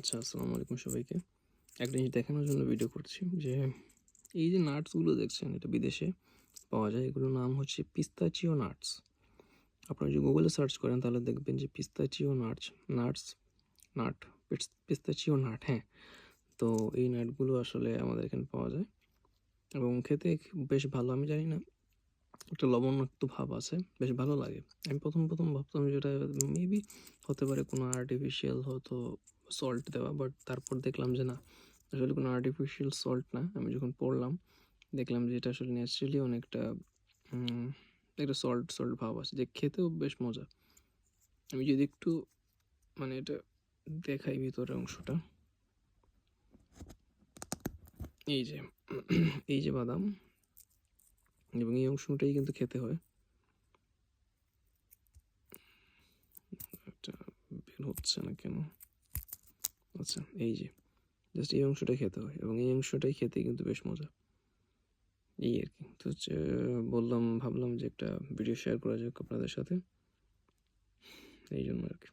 আচ্ছা, আসসালামু আলাইকুম সবাইকে। একটা জিনিস দেখানোর জন্য ভিডিও করছি যে, এই যে নাটসগুলো দেখছেন এটা বিদেশে পাওয়া যায়। এগুলোর নাম হচ্ছে পিস্তাচিও নাটস। আপনারা যদি গুগলে সার্চ করেন তাহলে দেখবেন যে পিস্তাচিও নাট পিস্তাচিও নাট, হ্যাঁ। তো এই নাটগুলো আসলে আমাদের এখানে পাওয়া যায় এবং খেতে বেশ ভালো। আমি জানি না, একটা লবণাক্ত ভাব আছে, বেশ ভালো লাগে। আমি প্রথম ভাবতাম যে এটা মেবি হতে পারে কোনো আর্টিফিশিয়াল হয়তো সল্ট দেওয়া, বাট তারপর দেখলাম যে না, আসলে কোনো আর্টিফিশিয়াল সল্ট না। আমি যখন পড়লাম দেখলাম যে এটা আসলে ন্যাচারালি অনেকটা একটা সল্ট ভাব আছে, যে খেতেও বেশ মজা। আমি যদি একটু মানে এটা দেখাই ভিতরের অংশটা, এই যে এই যে বাদাম, এবং এই অংশটাই কিন্তু খেতে হয়। এটা বের হচ্ছে না কেন? আচ্ছা, এই যে জাস্ট এই অংশটাই খেতে হয় এবং এই অংশটাই খেতে কিন্তু বেশ মজা। এই আর কি। তো হচ্ছে ভাবলাম যে একটা ভিডিও শেয়ার করা যাক আপনাদের সাথে, এই জন্য আর কি।